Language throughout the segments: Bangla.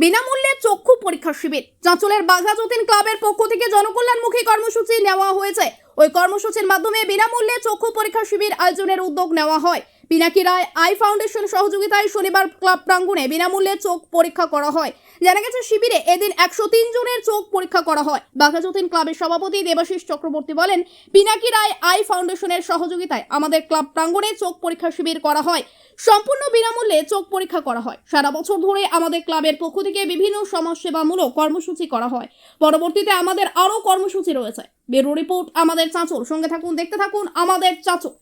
বিনামূল্যে চক্ষু পরীক্ষা শিবির চাঁচলের বাঘা যতীন ক্লাবের পক্ষ থেকে জনকল্যাণমুখী কর্মসূচি নেওয়া হয়েছে। ওই কর্মসূচির মাধ্যমে বিনামূল্যে চক্ষু পরীক্ষা শিবির আয়োজনের উদ্যোগ নেওয়া হয়। পিনাকি রায় আই ফাউন্ডেশন সহযোগিতায় শনিবার ক্লাব প্রাঙ্গণে বিনামূল্যে চোখ পরীক্ষা করা হয়। জানা গেছে শিবিরে এদিন 103 জনের চোখ পরীক্ষা করা হয়। বাঘা যতীন ক্লাবের সভাপতি দেবাশিস চক্রবর্তী বলেন, পিনাকি রায় আই ফাউন্ডেশনের সহযোগিতায় আমাদের ক্লাব প্রাঙ্গণে চোখ পরীক্ষা শিবির করা হয়। সম্পূর্ণ বিনামূল্যে চোখ পরীক্ষা করা হয়। সারা বছর ধরে আমাদের ক্লাবের পক্ষ থেকে বিভিন্ন সমাজসেবামূলক কর্মসূচি করা হয়। পরবর্তীতে আমাদের আরও কর্মসূচি রয়েছে। ব্যুরো রিপোর্ট আমাদের চাঁচল। সঙ্গে থাকুন, দেখতে থাকুন আমাদের চাঁচল।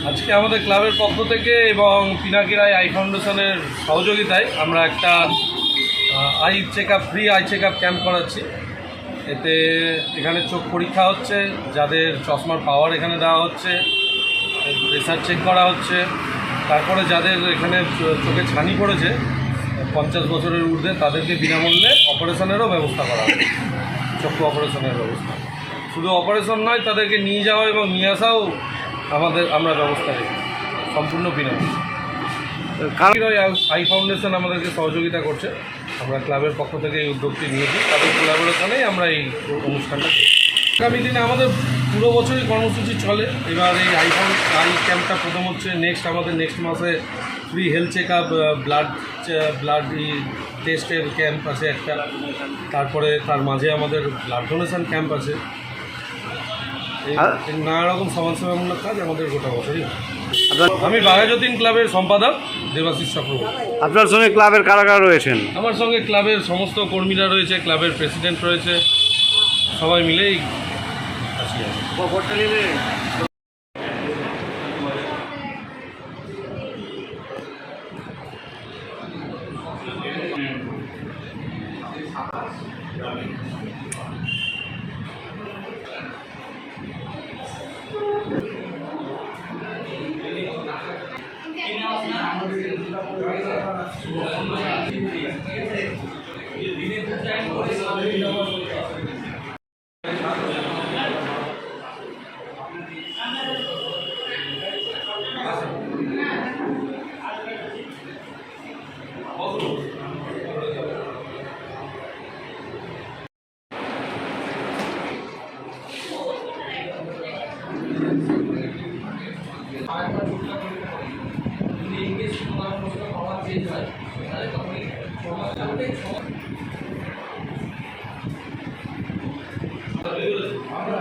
আজকে আমাদের ক্লাবের পক্ষ থেকে এবং পিনাকি রায় আই ফাউন্ডেশনের সহযোগিতায় আমরা একটা I checkup free I checkup camp করাচ্ছি। এতে এখানে চোখ পরীক্ষা হচ্ছে, যাদের চশমার পাওয়ার এখানে দেওয়া হচ্ছে, প্রেসার চেক করা হচ্ছে, তারপরে যাদের এখানে চোখে ছানি পড়েছে 50 বছরের ঊর্ধ্বে তাদেরকে বিনামূল্যে অপারেশনেরও ব্যবস্থা করা হয়। চক্ষু অপারেশনের ব্যবস্থা, শুধু অপারেশন নয়, তাদেরকে নিয়ে যাওয়া এবং নিয়ে আসাও আমরা ব্যবস্থা রেখেছি সম্পূর্ণ বিনামূল্যে। আই ফাউন্ডেশন আমাদেরকে সহযোগিতা করছে, আমরা ক্লাবের পক্ষ থেকে এই উদ্যোগটি নিয়েছি, তাদের কোলাবোরেশনেই আমরা এই অনুষ্ঠানটা করি। আগামী দিনে আমাদের পুরো বছরই কর্মসূচি চলে। এবার এই আই ক্যাম্পটা প্রথম হচ্ছে, আমাদের নেক্সট মাসে free health check up, blood টেস্টের ক্যাম্প আছে একটা, তারপরে তার মাঝে আমাদের ব্লাড ডোনেশন ক্যাম্প আছে। নানা রকম সমাজসেবামূলক কাজ আমাদের গোটা বছরই। আমি বাঘা যতীন ক্লাবের সম্পাদক দেবাশিস চক্রবর্তী। আপনার সঙ্গে ক্লাবের কারা কারা রয়েছেন? আমার সঙ্গে ক্লাবের সমস্ত কর্মীরা রয়েছে, ক্লাবের প্রেসিডেন্ট রয়েছে, সবাই মিলেই আছি। আমরা